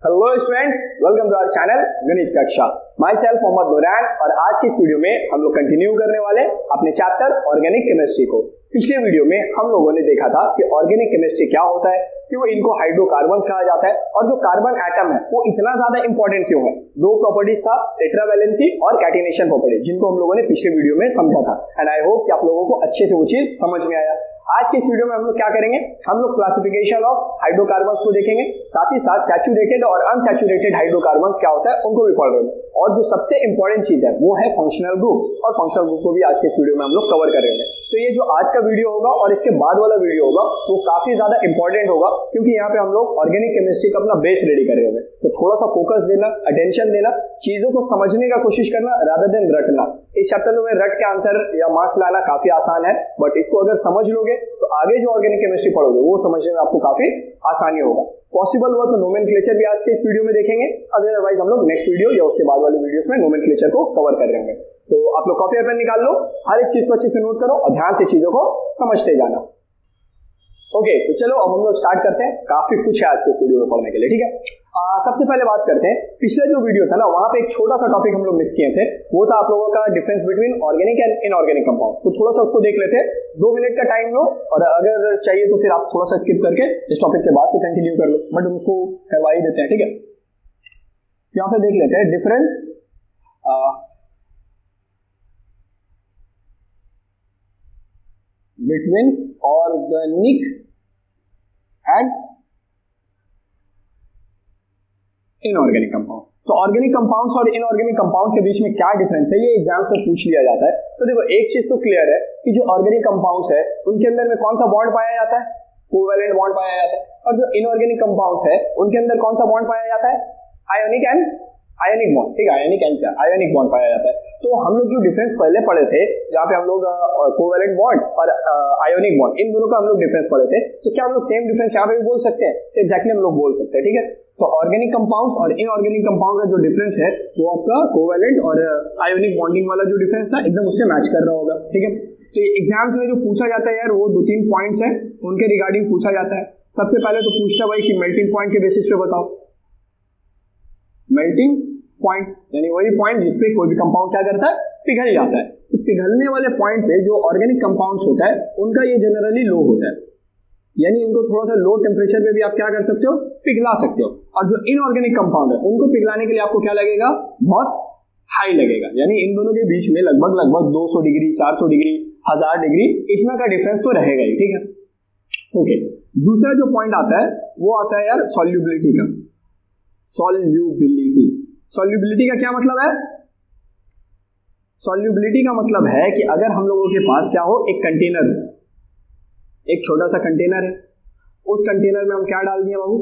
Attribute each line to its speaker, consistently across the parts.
Speaker 1: Hello students, welcome to our channel गणित कक्षा। My self Mohammad Nooran और आज की इस वीडियो में हम लोग कंटिन्यू करने वाले अपने चैप्टर ऑर्गेनिक केमिस्ट्री को। पिछले वीडियो में हम लोगों ने देखा था कि ऑर्गेनिक केमिस्ट्री क्या होता है, क्यों इनको हाइड्रोकार्बन्स कहा जाता है और जो कार्बन एटम है वो इतना ज्यादा इंपॉर्टेंट क्यों है। दो प्रॉपर्टीज था, टेट्रावैलेंसी और कैटिनेशन प्रॉपर्टी, जिनको हम लोगों ने पिछले वीडियो में समझा था एंड आई होप कि आप लोगों को अच्छे से वो चीज समझ में आया। आज के इस वीडियो में हम लोग क्या करेंगे, हम लोग क्लासिफिकेशन ऑफ हाइड्रोकार्बन्स को देखेंगे, साथ ही साथ सैचुरेटेड और अनसैचुरेटेड हाइड्रोकार्बन्स क्या होता है उनको भी पढ़ रहे हैं। और जो सबसे इंपॉर्टेंट चीज है वो है फंक्शनल ग्रुप, और फंक्शनल ग्रुप को भी आज के इस वीडियो में हम लोग कवर करेंगे। तो ये जो आज का वीडियो होगा और इसके बाद वाला वीडियो होगा वो काफी ज्यादा इंपॉर्टेंट होगा, क्योंकि यहाँ पे हम लोग ऑर्गेनिक केमिस्ट्री का अपना बेस रेडी कर रहे होंगे। तो थोड़ा सा फोकस देना, अटेंशन देना, चीजों को समझने का कोशिश करना रादर देन रटना। इस चैप्टर में रट के आंसर या मार्क्स लाना काफी आसान है, बट इसको अगर समझ लोगे तो आगे जो ऑर्गेनिक केमिस्ट्री पढ़ोगे वो समझने में आपको काफी आसानी होगा। पॉसिबल हुआ तो नोमेनक्लेचर भी आज के इस वीडियो में देखेंगे, अदरवाइज हम लोग नेक्स्ट वीडियो या उसके बाद वाले वीडियोस में नोमेनक्लेचर को कवर कर रहे होंगे। तो आप लोग कॉपी और पेन निकाल लो, हर एक चीज को अच्छे से नोट करो और ध्यान से चीजों को समझते जाना। ओके, तो चलो अब हम लोग स्टार्ट करते हैं। काफी कुछ है आज के इस वीडियो में पढ़ने के लिए, ठीक है। सबसे पहले बात करते हैं, पिछला जो वीडियो था ना वहां पे एक छोटा सा टॉपिक हम लोग मिस किए थे, वो था आप लोगों का difference between organic and inorganic compound. तो थोड़ा सा उसको देख लेते हैं, 2 मिनट का टाइम लो और अगर चाहिए तो फिर आप थोड़ा सा स्किप करके इस टॉपिक के बाद से कंटिन्यू कर लो, बट हम उसको करवा ही देते हैं, ठीक है। यहाँ पे देख लेते हैं difference between organic and inorganic compound. तो ऑर्गेनिक कंपाउंड्स और इनऑर्गेनिक कंपाउंड्स के बीच में क्या डिफरेंस है, ये एग्जाम्स में पूछ लिया जाता है। तो देखो, एक चीज तो क्लियर है कि जो ऑर्गेनिक कंपाउंड्स है उनके अंदर में कौन सा बॉन्ड पाया जाता है, कोवैलेंट बॉन्ड पाया जाता है, और जो इनऑर्गेनिक कंपाउंड्स है उनके अंदर कौन सा बॉन्ड पाया जाता है, आयोनिक बॉन्ड, ठीक है। आयोनिक बॉन्ड पाया जाता है। तो हम लोग जो डिफरेंस पहले पढ़े थे, जहाँ पे हम लोग कोवैलेंट बॉन्ड और आयोनिक बॉन्ड, इन दोनों का हम लोग डिफरेंस पढ़े थे, तो क्या हम लोग सेम डिफरेंस यहाँ पे भी बोल सकते हैं? तो एग्जैक्टली हम लोग बोल सकते हैं, ठीक है। तो ऑर्गेनिक कंपाउंड्स और इनऑर्गेनिक कंपाउंड का जो डिफरेंस है वो आपका कोवैलेंट और आयोनिक बॉन्डिंग वाला जो डिफरेंस था एकदम उससे मैच कर रहा होगा, ठीक है। तो एग्जाम्स में जो पूछा जाता है यार, वो 2-3 पॉइंट्स है उनके रिगार्डिंग पूछा जाता है। सबसे पहले तो पूछता है भाई कि मेल्टिंग पॉइंट के बेसिस पे बताओ। मेल्टिंग पॉइंट यानी वही पॉइंट जिसपे कोई भी कंपाउंड क्या करता है, पिघल जाता है। तो पिघलने वाले पॉइंट पे जो ऑर्गेनिक कंपाउंड्स होता है उनका ये जनरली लो होता है, यानी इनको थोड़ा सा लो टेम्परेचर पे भी आप क्या कर सकते हो, पिघला सकते हो। और जो इनऑर्गेनिक कंपाउंड है उनको पिघलाने के लिए आपको क्या लगेगा, बहुत हाई लगेगा। यानी इन दोनों के बीच में लगभग 200 डिग्री, 400 डिग्री, 1000 डिग्री इतना का डिफरेंस तो रहेगा ही, ठीक है। ओके, दूसरा जो पॉइंट आता है वो आता है यार सॉल्युबिलिटी का। सॉल्युबिलिटी का क्या मतलब है? सॉल्युबिलिटी का मतलब है कि अगर हम लोगों के पास क्या हो, एक कंटेनर, एक छोटा सा कंटेनर है, उस कंटेनर में हम क्या डाल दिए बाबू,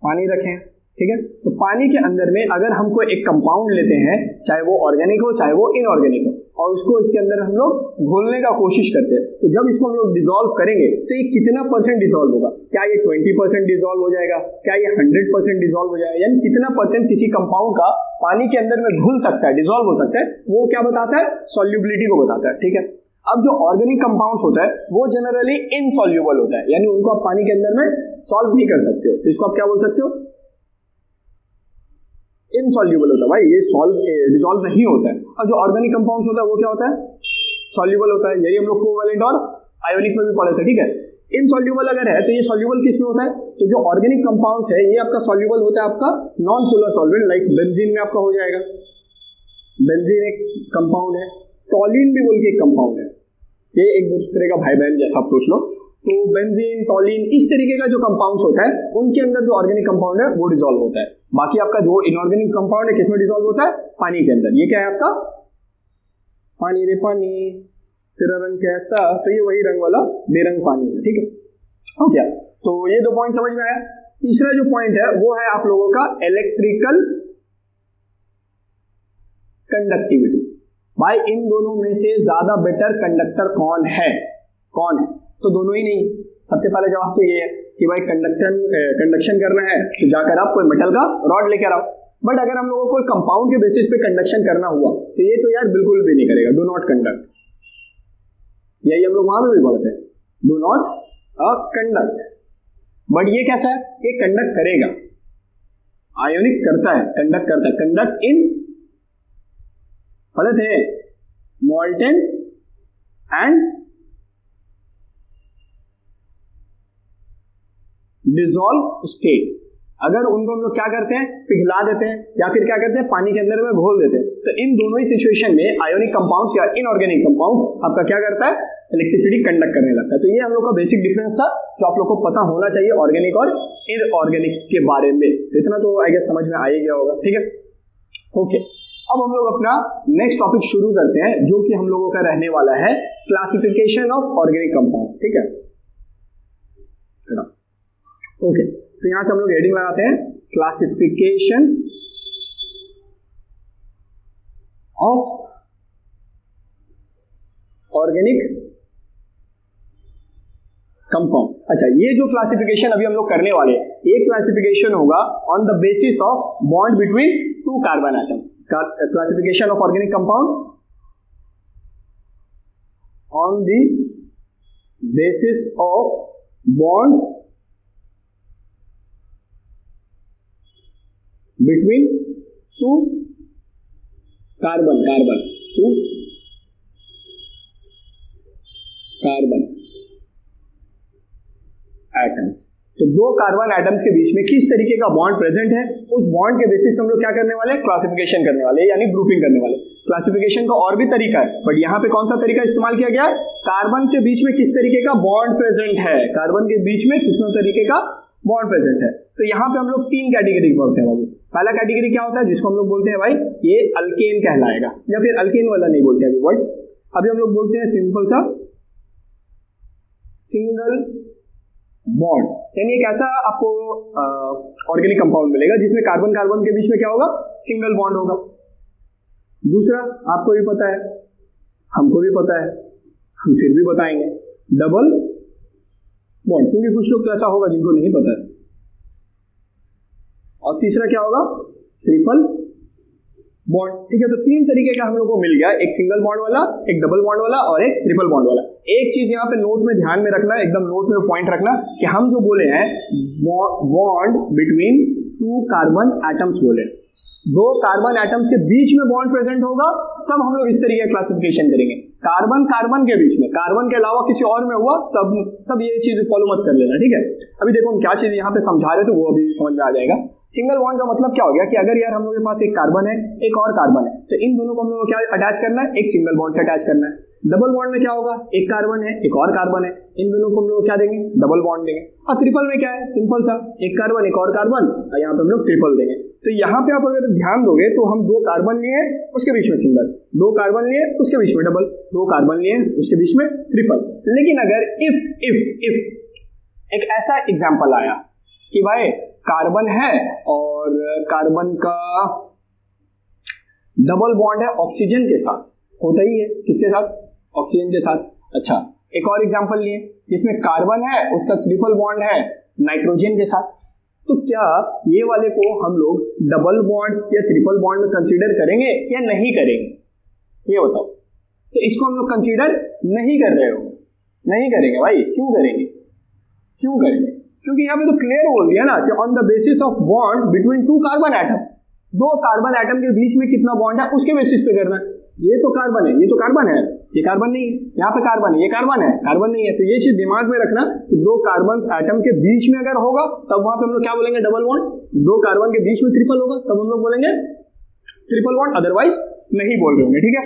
Speaker 1: पानी रखें, ठीक है। तो पानी के अंदर में अगर हमको एक कंपाउंड लेते हैं, चाहे वो ऑर्गेनिक हो चाहे वो इनऑर्गेनिक हो, और उसको इसके अंदर हम लोग घोलने का कोशिश करते हैं, तो जब इसको हम लोग डिसॉल्व करेंगे तो ये कितना % डिसॉल्व होगा? क्या ये 20% डिसॉल्व हो जाएगा? क्या ये 100% डिसॉल्व हो जाएगा? यानी कितना % किसी कंपाउंड का पानी के अंदर में घुल सकता है, डिसॉल्व हो सकता है, वो क्या बताता है, सॉल्युबिलिटी को बताता है, ठीक है। अब जो ऑर्गेनिक कंपाउंड्स होता है वो जनरली इनसॉल्युबल होता है, यानी उनको आप पानी के अंदर में सॉल्व नहीं कर सकते हो, तो इसको आप क्या बोल सकते हो, इनसॉल्युबल होता है। भाई ये डिसॉल्व नहीं होता है। और जो ऑर्गेनिक कंपाउंड्स होता है वो क्या होता है, सॉल्युबल होता है। यही हम लोग कोवैलेंट और आयोनिक में भी पढ़े थे, ठीक है। इनसॉल्युबल अगर है तो ये सॉल्युबल किस में होता है, तो जो ऑर्गेनिक कंपाउंड्स है ये आपका सॉल्युबल होता है आपका non polar solvent, like benzene में आपका हो जाएगा। बेंजीन एक कंपाउंड है, टॉलिन भी बोल के एक कंपाउंड है, ये एक दूसरे का भाई बहन जैसा आप सोच लो। तो बेंजीन, टॉलिन, इस तरीके का जो कंपाउंड्स होता है उनके अंदर जो ऑर्गेनिक कंपाउंड है वो डिसॉल्व होता है। बाकी आपका जो इनऑर्गेनिक कंपाउंड है किसमें डिसॉल्व होता है, पानी के अंदर। ये क्या है आपका, पानी रे पानी, तेरा रंग कैसा, तो ये वही रंग वाला बेरंग पानी है, ठीक है। हो गया, तो ये 2 पॉइंट समझ में आया। तीसरा जो पॉइंट है वो है आप लोगों का इलेक्ट्रिकल कंडक्टिविटी। भाई इन दोनों में से ज्यादा बेटर कंडक्टर कौन है? तो दोनों ही नहीं। सबसे पहले जवाब तो ये है कि भाई कंडक्शन करना है तो जाकर आप कोई मेटल का रॉड लेकर आओ। बट अगर हम लोगों को कंपाउंड के बेसिस पे कंडक्शन करना हुआ तो ये तो यार बिल्कुल भी नहीं करेगा, डू नॉट कंडक्ट। यही हम लोग वहां पे भी पढ़ते हैं, डू नॉट कंडक्ट। बट ये कैसा है, ये कंडक्ट करेगा। आयोनिक करता है, कंडक्ट करता है, कंडक्ट इन पढ़े थे मॉल्टेन एंड डिसॉल्व स्टेट। अगर उनको हम लोग क्या करते हैं, पिघला देते हैं या फिर क्या करते हैं, पानी के अंदर में घोल देते हैं, तो इन दोनों ही सिचुएशन में आयोनिक कंपाउंड्स या इनऑर्गेनिक कंपाउंड्स आपका क्या करता है, इलेक्ट्रिसिटी कंडक्ट करने लगता है। तो ये हम लोग का बेसिक डिफरेंस था जो आप लोग को पता होना चाहिए ऑर्गेनिक और इनऑर्गेनिक के बारे में। तो इतना तो आई गेस समझ में आ ही गया होगा, ठीक है। ओके, अब हम लोग अपना नेक्स्ट टॉपिक शुरू करते हैं जो कि हम लोगों का रहने वाला है क्लासिफिकेशन ऑफ ऑर्गेनिक कंपाउंड, ठीक है। ओके, तो यहां से हम लोग हेडिंग लगाते हैं क्लासिफिकेशन ऑफ ऑर्गेनिक कंपाउंड। अच्छा, ये जो क्लासिफिकेशन अभी हम लोग करने वाले हैं, ये क्लासिफिकेशन होगा on the basis of bond between two carbon atom. Classification of organic compound on the basis of bonds between two carbon atoms. तो दो कार्बन एटम्स के बीच में किस तरीके का बॉन्ड प्रेजेंट है, उस बॉन्ड के बेसिस पे हम लोग क्या करने वाले हैं, क्लासिफिकेशन करने वाले हैं, यानी ग्रुपिंग करने वाले। क्लासिफिकेशन का और भी तरीका है, बट यहाँ पे कौन सा तरीका इस्तेमाल किया गया है, कार्बन के बीच में किस तरीके का बॉन्ड प्रेजेंट है, कार्बन के बीच में किस तरीके का बॉन्ड प्रेजेंट है। तो यहाँ पे हम लोग तीन कैटेगरी बोलते हैं बाबू। पहला कैटेगरी क्या होता है, जिसको हम लोग बोलते हैं भाई ये अल्केन कहलाएगा, या फिर अल्केन वाला नहीं बोलते अभी वर्ड, अभी हम लोग बोलते हैं सिंपल सा सिंगल बॉन्ड, यानी एक ऐसा आपको ऑर्गेनिक कंपाउंड मिलेगा जिसमें कार्बन कार्बन के बीच में क्या होगा, सिंगल बॉन्ड होगा। दूसरा आपको भी पता है, हमको भी पता है, हम फिर भी बताएंगे, डबल बॉन्ड, क्योंकि कुछ लोग तो ऐसा होगा जिनको नहीं पता है। और तीसरा क्या होगा, ट्रिपल बॉन्ड, ठीक है। तो तीन तरीके का हम लोग को मिल गया, एक सिंगल बॉन्ड वाला, एक डबल बॉन्ड वाला और एक ट्रिपल बॉन्ड वाला। एक चीज यहाँ पे नोट में ध्यान में रखना, एकदम नोट में पॉइंट रखना कि हम जो बोले हैं bond between two carbon atoms बोले, दो कार्बन एटम्स के बीच में बॉन्ड प्रेजेंट होगा तब हम लोग इस तरीके का क्लासिफिकेशन करेंगे। कार्बन कार्बन के बीच में, कार्बन के अलावा किसी और में हुआ तब ये चीज फॉलो मत कर लेना, ठीक है। अभी देखो हम क्या चीज यहाँ पे समझा रहे थे वो अभी समझ में आ जाएगा। सिंगल बॉन्ड का मतलब क्या हो गया कि अगर यार हम लोग के पास एक कार्बन है एक और कार्बन है, तो इन दोनों को हम लोग को क्या अटैच करना है, एक सिंगल बॉन्ड से अटैच करना है। डबल बॉन्ड में क्या होगा, एक कार्बन है एक और कार्बन है, इन दोनों को हम लोग क्या देंगे, डबल बॉन्ड देंगे। और ट्रिपल में क्या है, सिंपल सा एक कार्बन एक और कार्बन, और यहाँ पे हम लोग ट्रिपल देंगे। तो यहाँ पे आप अगर ध्यान दोगे तो हम दो कार्बन लिए उसके बीच में सिंगल, दो कार्बन लिए उसके बीच में डबल, दो कार्बन लिए उसके बीच में ट्रिपल। लेकिन अगर इफ एक ऐसा एग्जाम्पल आया कि भाई कार्बन है और कार्बन का डबल बॉन्ड है ऑक्सीजन के साथ, होता ही है किसके साथ, ऑक्सीजन के साथ। अच्छा, एक और एग्जांपल लिए जिसमें कार्बन है उसका ट्रिपल बॉन्ड है नाइट्रोजन के साथ, तो क्या ये वाले को हम लोग डबल बॉन्ड या ट्रिपल बॉन्ड में कंसीडर करेंगे या नहीं करेंगे, ये बताओ। तो इसको हम लोग कंसीडर नहीं कर रहे हो, नहीं करेंगे भाई, क्यों करेंगे, क्यों करेंगे, क्योंकि यहाँ पे तो क्लियर बोल दिया ना कि on the basis of bond between two carbon atom, दो कार्बन एटम के बीच में कितना बॉन्ड है उसके बेसिस पे करना है। ये तो कार्बन है, ये तो कार्बन है, ये कार्बन नहीं है, यहाँ पे कार्बन है, ये कार्बन है, कार्बन नहीं है। तो ये चीज दिमाग में रखना कि दो कार्बन एटम के बीच में अगर होगा तब वहां पे हम लोग क्या बोलेंगे, डबल बॉन्ड। दो कार्बन के बीच में ट्रिपल होगा तब हम लोग बोलेंगे ट्रिपल बॉन्ड, अदरवाइज नहीं बोल रहे होंगे, ठीक है।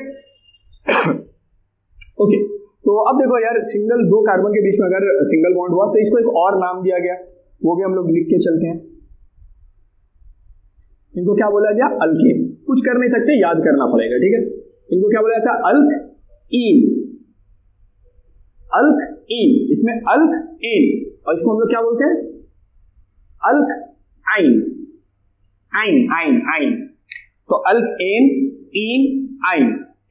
Speaker 1: ओके, तो अब देखो यार, सिंगल दो कार्बन के बीच में अगर सिंगल बॉन्ड हुआ तो इसको एक और नाम दिया गया, वो भी हम लोग लिख के चलते हैं। इनको क्या बोला गया, अल्केन। कुछ कर नहीं सकते, याद करना पड़ेगा, ठीक है। इनको क्या बोला जाता है, अल्कईन, अल्कईन, इसमें अल्कईन, और इसको हम लोग क्या बोलते हैं, अल्कआइन, आइन आइन आइन। तो अल्कएन, ईन, आइन,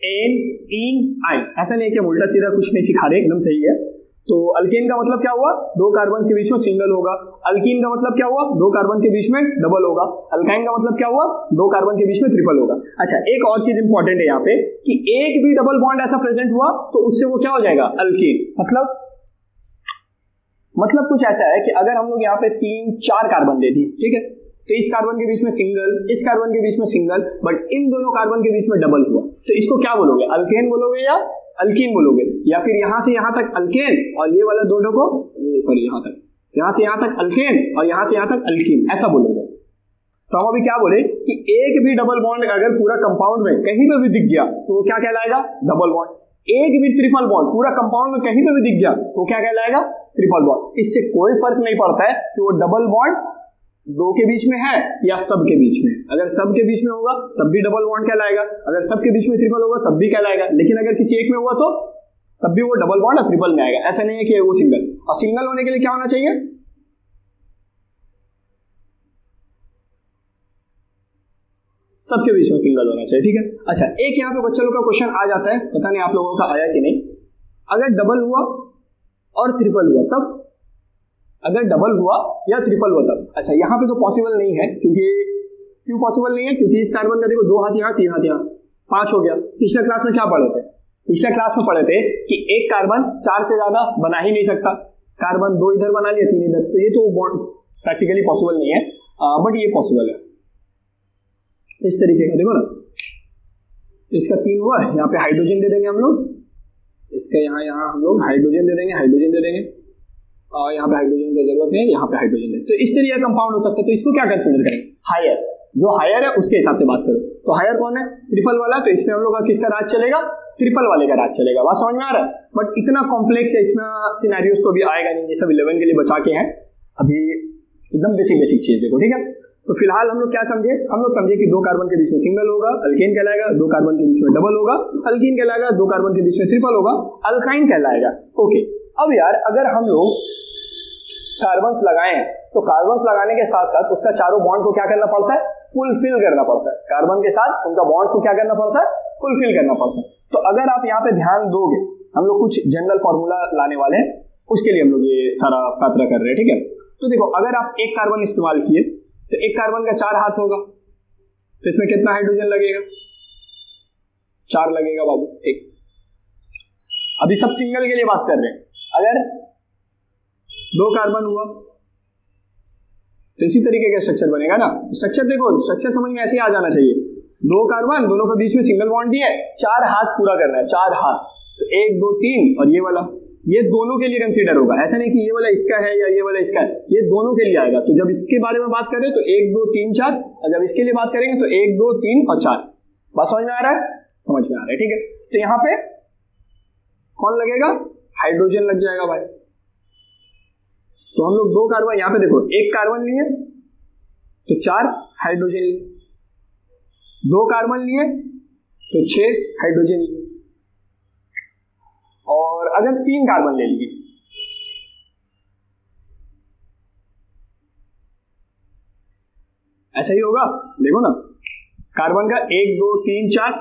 Speaker 1: एन, ईन, आइन। ऐसा नहीं है कि हम उल्टा सीधा कुछ नहीं सिखा रहे, एकदम सही है। तो अल्केन का मतलब क्या हुआ, दो कार्बन के बीच में सिंगल होगा। अल्कीन का मतलब क्या हुआ, दो कार्बन के बीच में डबल होगा। अल्काइन का मतलब क्या हुआ, दो कार्बन के बीच में ट्रिपल होगा। अच्छा, एक और चीज इंपॉर्टेंट है यहाँ पे कि एक भी डबल बॉन्ड ऐसा प्रेजेंट हुआ तो उससे वो क्या हो जाएगा, अल्कीन। मतलब कुछ ऐसा है कि अगर हम लोग यहाँ पे 3-4 कार्बन दे दिए, ठीक है, तो इस कार्बन के बीच में सिंगल, इस कार्बन के बीच में सिंगल, बट इन दोनों कार्बन के बीच में डबल हुआ, तो इसको क्या बोलोगे? अल्केन बोलोगे या अल्कीन बोलोगे? या फिर यहां से यहां तक अल्केन और ये वाला दोनों को सॉरी यहां से यहां तक अल्केन और यहां से यहां तक अल्कीन, ऐसा बोलोगे। तो हम अभी क्या बोले कि एक भी डबल बॉन्ड अगर पूरा कंपाउंड में कहीं पे भी दिख गया तो वो क्या कहलाएगा? Double bond. एक भी ट्रिपल बॉन्ड पूरा कंपाउंड में कहीं पे भी दिख गया तो क्या कहलाएगा? Triple bond. इससे कोई फर्क नहीं पड़ता है कि वो डबल बॉन्ड दो के बीच में है या सब के बीच में। अगर सब के बीच में होगा तब भी डबल बॉन्ड कहलाएगा, अगर सब के बीच में ट्रिपल होगा तब भी कहलाएगा, लेकिन अगर किसी एक में हुआ तो तब भी वो डबल बॉन्ड और ट्रिपल में आएगा। ऐसा नहीं है कि वो सिंगल। और सिंगल होने के लिए क्या होना चाहिए? सबके बीच में सिंगल होना चाहिए, ठीक है। अच्छा, एक यहाँ पे बच्चा लोग का क्वेश्चन आ जाता है, पता नहीं आप लोगों का आया कि नहीं। अगर डबल हुआ और ट्रिपल हुआ तब, अगर डबल हुआ या ट्रिपल हुआ तब। अच्छा, यहाँ पे तो पॉसिबल नहीं है, क्यों पॉसिबल नहीं है? क्योंकि इस कार्बन का देखो 2 हाथ यहाँ, 3 हाथ यहाँ, 5 हो गया। पिछले क्लास में क्या पढ़े थे? पिछले क्लास में पढ़े थे कि एक कार्बन 4 से ज्यादा बना ही नहीं सकता। कार्बन 2 इधर बना लिया, 3 इधर, तो ये तो बॉन्ड प्रैक्टिकली पॉसिबल नहीं है, बट ये पॉसिबल है इस तरीके का। देखो ना, इसका 3 हुआ, यहाँ पे हाइड्रोजन दे देंगे हम लोग, इसका यहाँ हम लोग हाइड्रोजन दे देंगे, और यहाँ पे हाइड्रोजन की जरूरत है, यहाँ पे हाइड्रोजन है। तो इस तरीके का कंपाउंड हो सकता है। तो इसको क्या कंसीडर करें? हायर। जो हायर है उसके हिसाब से बात करो। तो हायर कौन है? ट्रिपल वाला। तो इसमें हम लोग का किसका राज चलेगा? ट्रिपल वाले का राज चलेगा। बात समझ में आ रहा है? बट इतना कॉम्प्लेक्स है, इसमें सिनेरियोज तो अभी आएगा नहीं, ये सब 11 के लिए बचा के हैं अभी, एकदम बेसिक चीज देखो, ठीक है। तो फिलहाल हम लोग क्या समझे? हम लोग समझे कि 2 कार्बन के बीच में सिंगल होगा, अल्केन कहलाएगा, 2 कार्बन के बीच में डबल होगा, अल्कीन कहलाएगा, 2 कार्बन के बीच में ट्रिपल होगा, अल्काइन कहलाएगा। ओके, अब यार अगर हम लोग कार्बन्स लगाए हैं तो कार्बन्स लगाने के साथ साथ उसका चारों बॉन्ड को क्या करना पड़ता है? फुलफिल करना पड़ता है। कार्बन के साथ उनका बॉन्ड्स को क्या करना पड़ता है? फुलफिल करना पड़ता है। तो अगर आप यहाँ पे ध्यान दोगे, हम लोग कुछ जनरल फॉर्मूला लाने वाले हैं, उसके लिए हम लोग ये सारा पात्रा कर रहे हैं, ठीक है। तो देखो, अगर आप एक कार्बन इस्तेमाल किए तो एक कार्बन का 4 हाथ होगा, तो इसमें कितना हाइड्रोजन लगेगा? 4 लगेगा बाबू, एक। अभी सब सिंगल के लिए बात कर रहे हैं। अगर 2 कार्बन हुआ तो इसी तरीके का स्ट्रक्चर बनेगा ना। स्ट्रक्चर देखो, स्ट्रक्चर समझ में ऐसे ही आ जाना चाहिए। 2 कार्बन, दोनों के बीच में सिंगल बॉन्ड दिया है, 4 हाथ पूरा करना है, 4 हाथ। तो 1 2 3 और ये वाला, ये दोनों के लिए कंसीडर होगा। ऐसा नहीं कि ये वाला इसका है या ये वाला इसका है, ये दोनों के लिए आएगा। तो जब इसके बारे में बात करें तो 1 2 3 4, और जब इसके लिए बात करेंगे तो 1 2 3 और 4। बात समझ में आ रहा है? समझ में आ रहा है, ठीक है। तो यहाँ पे कौन लगेगा? हाइड्रोजन लग जाएगा भाई। तो हम लोग 2 कार्बन, यहाँ पे देखो, 1 कार्बन लिए तो 4 हाइड्रोजन लिए, 2 कार्बन लिए तो 6 हाइड्रोजन लिए, और अगर 3 कार्बन ले लिए ऐसा ही होगा। देखो ना, कार्बन का 1 2 3 4,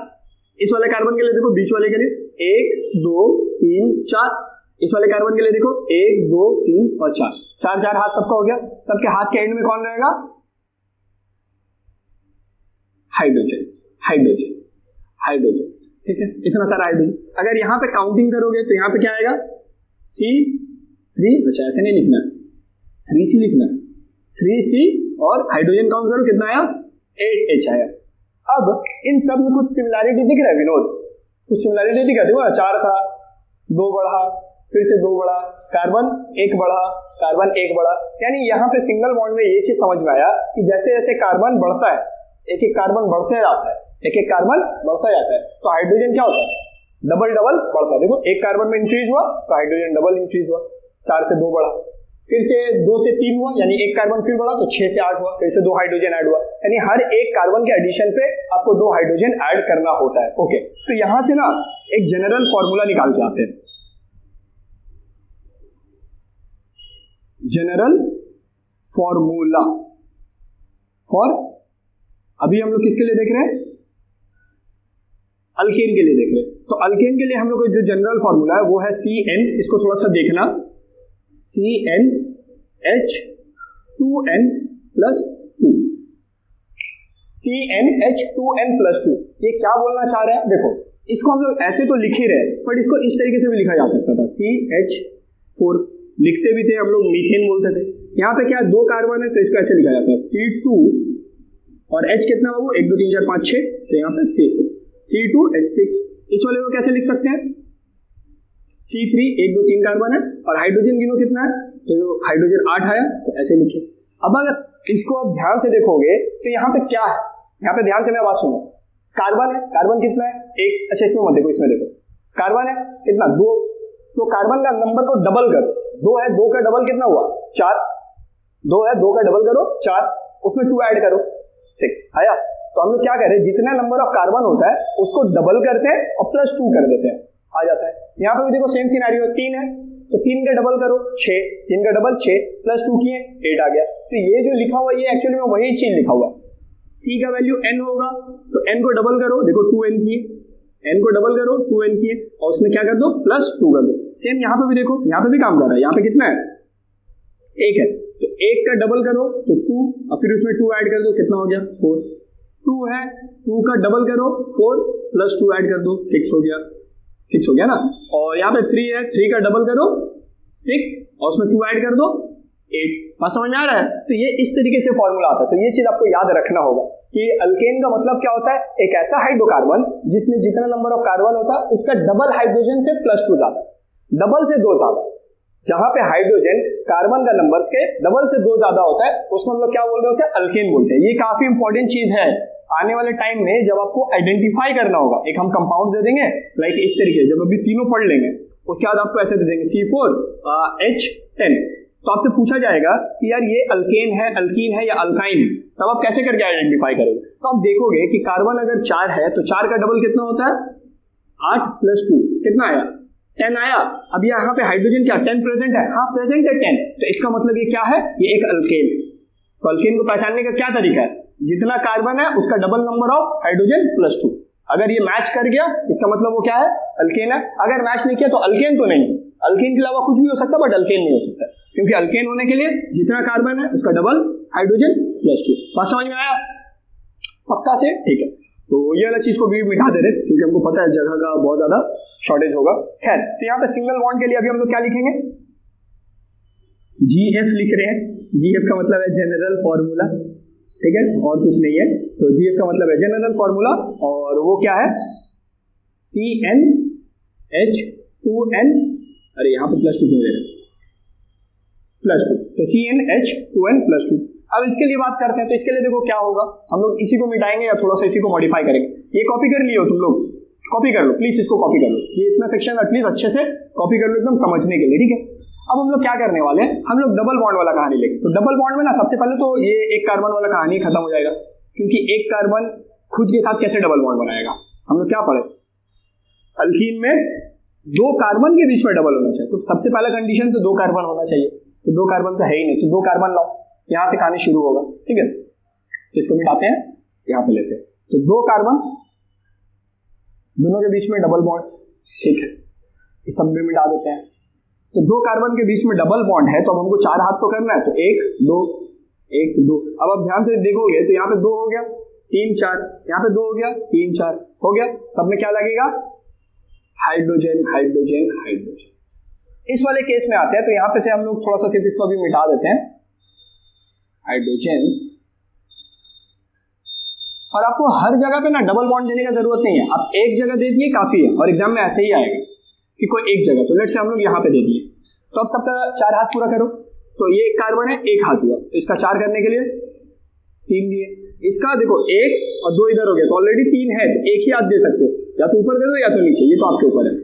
Speaker 1: इस वाले कार्बन के लिए देखो, बीच वाले के लिए 1 2 3 4, इस वाले कार्बन के लिए देखो 1 2 3 और 4, 4 हाथ सबका हो गया। सबके हाथ के एंड में कौन रहेगा? हाइड्रोजन, ठीक है। इतना सारा हाइड्रोजन। अगर यहाँ पे काउंटिंग करोगे तो यहाँ पे क्या आएगा? C3, अच्छा ऐसे नहीं लिखना है, 3C लिखना है, 3C, और हाइड्रोजन काउंट करो कितना आया? 8H आया। अब इन सब में कुछ सिमिलैरिटी दिख रहा है विनोद? कुछ सिमिलैरिटी दिख रहा है? देखो 4 था, 2 बढ़ा, फिर से 2 बढ़ा, कार्बन 1 बढ़ा, कार्बन 1 बढ़ा। यानी यहाँ पे सिंगल बॉन्ड में ये चीज समझ में आया कि जैसे जैसे कार्बन बढ़ता है, एक एक कार्बन बढ़ते जाता है, एक एक कार्बन बढ़ता जाता है, तो हाइड्रोजन क्या होता है? डबल बढ़ता है। देखो, 1 कार्बन में इंक्रीज हुआ तो हाइड्रोजन डबल इंक्रीज हुआ, 4 से 2 बढ़ा, फिर से 2 से 3 हुआ, यानी 1 कार्बन फिर बढ़ा तो 6 से 8 हुआ, फिर से 2 हाइड्रोजन ऐड हुआ। यानी हर एक कार्बन के एडिशन पे आपको 2 हाइड्रोजन ऐड करना होता है। ओके, तो यहां से ना एक जनरल फॉर्मूला निकाल के आते हैं। जनरल फॉर्मूला फॉर, अभी हम लोग किसके लिए देख रहे हैं? अल्केन के लिए देख रहे हैं। तो अल्केन के लिए हम लोग का जो जनरल फॉर्मूला है वो है CN, इसको थोड़ा सा देखना, CnH2n+2, CnH2n+2। ये क्या बोलना चाह रहे हैं? देखो, इसको हम लोग ऐसे तो लिख ही रहे, बट इसको इस तरीके से भी लिखा जा सकता था, CH4। लिखते भी थे हम लोग मीथेन बोलते थे, यहाँ पे क्या है, 2 कार्बन है तो इसको ऐसे लिखा जाता है C2 और H कितना बाबू 1 2 3 4 5 6, तो यहाँ पे C6 C2H6। इस वाले को कैसे लिख सकते हैं, C3 1 2 3 कार्बन है और हाइड्रोजन गिनो कितना है, तो हाइड्रोजन 8 आया, तो ऐसे लिखे। अब अगर इसको आप ध्यान से देखोगे तो यहाँ पे क्या है, यहाँ पे ध्यान से मेरी आवाज सुनो, कार्बन है, कार्बन कितना है 1, अच्छा इसमें मत देखो, इसमें देखो कार्बन है कितना 2, तो कार्बन का नंबर को डबल करो, 2 है 2 का डबल कितना हुआ 4, 2 है 2 का डबल करो 4, उसमें 2 ऐड करो 6 आया। तो हम लोग क्या कह रहे हैं, जितना नंबर ऑफ कार्बन होता है उसको डबल करते हैं और प्लस 2 कर देते हैं, आ जाता है। यहाँ पे भी देखो सेम सिनेरियो, 3 है तो 3 का डबल करो 6, 3 का डबल 6 प्लस 2 किए 8 आ गया। तो ये जो लिखा हुआ है ये एक्चुअली में वही चीज लिखा हुआ है, C का वैल्यू n होगा तो n को डबल करो, देखो 2n किए, n को डबल करो 2n किए और उसमें क्या कर दो प्लस 2 कर दो। सेम यहाँ पे भी देखो, यहाँ पे भी काम कर रहा है, यहाँ पे कितना है 1 है तो 1 का डबल करो तो 2 और फिर उसमें 2 ऐड कर दो, कितना हो गया 4, 2 है 2 का डबल करो 4 प्लस 2 ऐड कर दो 6 हो गया, 6 हो गया ना। और यहाँ पे 3 है, 3 का डबल करो 6 और उसमें 2 ऐड कर दो 8, बात समझ में आ रहा है। तो ये इस तरीके से फॉर्मूला आता है, तो ये चीज आपको याद रखना होगा कि अल्केन का मतलब क्या होता है, एक ऐसा हाइड्रोकार्बन जिसमें जितना नंबर ऑफ कार्बन होता है उसका डबल हाइड्रोजन से प्लस 2 ज्यादा, डबल से 2 ज्यादा। जहां पे हाइड्रोजन कार्बन का नंबर के डबल से 2 ज्यादा होता है उसको हम लोग क्या बोल रहे होते हैं, अल्केन बोलते हैं। ये काफी इंपॉर्टेंट चीज है, आने वाले टाइम में जब आपको आइडेंटिफाई करना होगा, एक हम कंपाउंड दे देंगे लाइक इस तरीके, जब अभी तीनों पढ़ लेंगे उसके बाद आपको ऐसे दे देंगे C4H10, तो आपसे पूछा जाएगा कि यार ये अल्केन है, अल्कीन है या अल्काइन है, तब आप कैसे करके आइडेंटिफाई करोगे। तो आप देखोगे कि कार्बन अगर 4 है तो 4 का डबल कितना होता है 8 प्लस 2 कितना आया 10 आया। अब यहाँ पे हाइड्रोजन क्या 10 प्रेजेंट है, हाँ प्रेजेंट है 10, तो इसका मतलब ये क्या है, ये एक अल्केन। तो अल्केन को पहचानने का क्या तरीका है, जितना कार्बन है उसका double number of hydrogen plus 2, अगर ये मैच कर गया इसका मतलब वो क्या है अल्केन है, अगर मैच नहीं किया तो अल्केन तो नहीं, अल्केन के अलावा कुछ भी हो सकता है बट अल्केन नहीं हो सकता, क्योंकि अल्केन होने के लिए जितना कार्बन है उसका डबल हाइड्रोजन प्लस 2। बात समझ में आया पक्का से, ठीक है। तो ये वाला चीज को भी मिटा दे रहे क्योंकि हमको पता है जगह का बहुत ज्यादा शॉर्टेज होगा। खैर, तो यहाँ पे सिंगल बॉन्ड के लिए अभी हम लोग क्या लिखेंगे, GF लिख रहे हैं। GF का मतलब है जनरल फॉर्मूला, ठीक है, और कुछ नहीं है। तो GF का मतलब है जनरल फॉर्मूला और वो क्या है CnH2n, अरे यहाँ पे प्लस 2 क्यों दे रहे प्लस 2, तो CnH2n प्लस 2। अब इसके लिए बात करते हैं, तो इसके लिए देखो क्या होगा, हम लोग इसी को मिटाएंगे या थोड़ा सा इसी को मॉडिफाई करेंगे। ये कॉपी कर लियो तुम लोग, कॉपी कर लो प्लीज, इसको कॉपी कर लो, ये इतना सेक्शन एटलीस्ट अच्छे से कॉपी कर लो एकदम समझने के लिए, ठीक है। अब हम लोग क्या करने वाले हैं, हम लोग डबल बॉन्ड वाला कहानी लेंगे। तो डबल बॉन्ड में ना सबसे पहले तो ये एक कार्बन वाला कहानी खत्म हो जाएगा, क्योंकि एक कार्बन खुद के साथ कैसे डबल बॉन्ड बनाएगा। हम लोग क्या पढ़े, अल्कीन में 2 कार्बन के बीच में डबल होना चाहिए, तो सबसे पहला कंडीशन तो 2 कार्बन होना चाहिए, तो 2 कार्बन तो है ही नहीं, तो 2 कार्बन लाओ, यहां से कहानी शुरू होगा, ठीक है। तो इसको मिटाते हैं, यहां पे लेते हैं, तो 2 कार्बन दोनों के बीच में डबल बॉन्ड, ठीक है, इस सब में मिटा देते हैं। तो 2 कार्बन के बीच में डबल बॉन्ड है, तो अब हमको 4 हाथ तो करना है, तो 1 2 1 2। अब आप ध्यान से देखोगे तो यहाँ पे 2 हो गया 3 4, यहाँ पे 2 हो गया 3 4 हो गया, सब में क्या लगेगा हाइड्रोजन हाइड्रोजन हाइड्रोजन। इस वाले केस में आते हैं, तो यहाँ पे से हम लोग थोड़ा सा सिर्फ इसको अभी मिटा देते हैं, हाइड्रोजन्स। और आपको हर जगह पे ना डबल बॉन्ड देने का जरूरत नहीं है, आप एक जगह दे दिए काफी है, और एग्जाम में ऐसे ही आएगा कि कोई एक जगह, तो लेट से हम लोग यहाँ पे दे दिए, तो अब सबका 4 हाथ पूरा करो, तो ये एक कार्बन है 1 हाथ हुआ, तो इसका 4 करने के लिए 3 दिए, इसका देखो 1 और 2 इधर हो गया, तो ऑलरेडी 3 है, तो 1 ही हाथ दे सकते हो, या तो ऊपर दे दो या तो नीचे, ये तो आपके ऊपर है।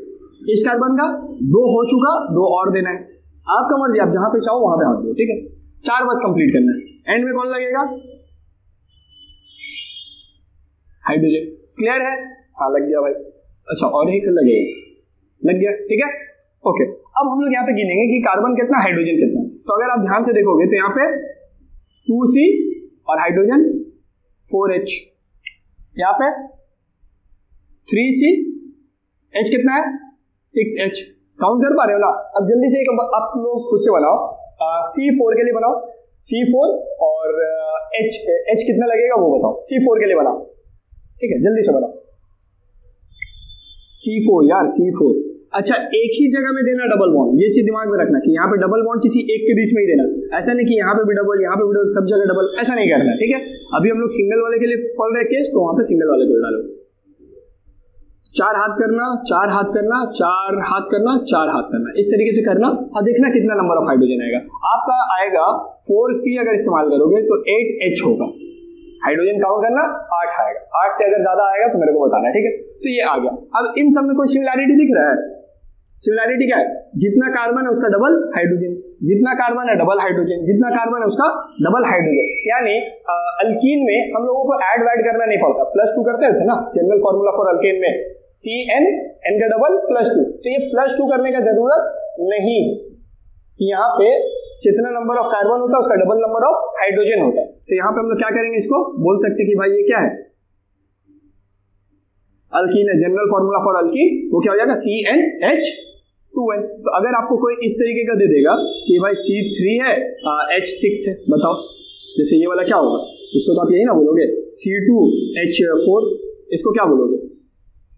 Speaker 1: इस कार्बन का 2 हो चुका, 2 और देना है, आपका मर्जी, आप जहां पे चाहो वहां पे हाथ दो, ठीक है। 4 बस कंप्लीट करना है, एंड में कौन लगेगा हाइड्रोजन, क्लियर है, हाँ लग गया भाई, अच्छा और एक लगेगा, लग गया, ठीक है ओके। अब हम लोग यहाँ पे गिनेंगे कि कार्बन कितना हाइड्रोजन कितना, तो अगर आप ध्यान से देखोगे तो यहाँ पे 2C और हाइड्रोजन 4H, यहाँ पे 3C, H कितना है 6H, काउंट कर पा रहे हो ना। अब जल्दी से एक आप लोग खुद से बनाओ, C4 के लिए बनाओ, C4 और H कितना लगेगा वो बताओ, C4 के लिए बनाओ, ठीक है जल्दी से बनाओ। C4 यार, C4 अच्छा, एक ही जगह में देना डबल बॉन्ड, ये चीज दिमाग में रखना कि यहाँ पे डबल बॉन्ड किसी एक के बीच में ही देना, ऐसा नहीं कि यहाँ पे भी डबल, यहाँ पे भी डबल, सब जगह डबल, ऐसा नहीं करना, ठीक है। अभी हम लोग सिंगल वाले के लिए पढ़ रहे केस, तो वहां पे सिंगल वाले को डालो। 4 हाथ करना, 4 हाथ करना, 4 हाथ करना, 4 हाथ करना, इस तरीके से करना। अब देखना कितना नंबर ऑफ हाइड्रोजन आएगा आपका। आएगा 4C, अगर इस्तेमाल करोगे तो 8H होगा। हाइड्रोजन काउंट करना, 8 आएगा। 8 से अगर ज्यादा आएगा तो मेरे को बताना, ठीक है। तो ये आ गया। अब इन सब में कोई सिमिलैरिटी दिख रहा है? सिमिलैरिटी क्या है? जितना कार्बन है उसका डबल हाइड्रोजन, जितना कार्बन है डबल हाइड्रोजन, जितना कार्बन है उसका डबल हाइड्रोजन। यानी अल्कीन में हम लोगों को ऐड वैड करना नहीं पड़ता। +2 करते थे ना जनरल फॉर्मूला फॉर अल्केन में, CN, N का डबल +2। तो ये +2 करने का जरूरत नहीं, यहाँ पे जितना नंबर ऑफ कार्बन होता है उसका डबल नंबर ऑफ हाइड्रोजन होता है। तो यहाँ पे हम लोग क्या करेंगे, इसको बोल सकते कि भाई ये क्या है, अल्कीन है। जनरल फॉर्मूला फॉर अल्कीन वो क्या हो जाएगा, CnH2n। तो अगर आपको कोई इस तरीके का दे देगा कि भाई C3 है, H6 है, बताओ जैसे ये वाला क्या होगा, इसको तो आप यही ना बोलोगे C2H4, इसको क्या बोलोगे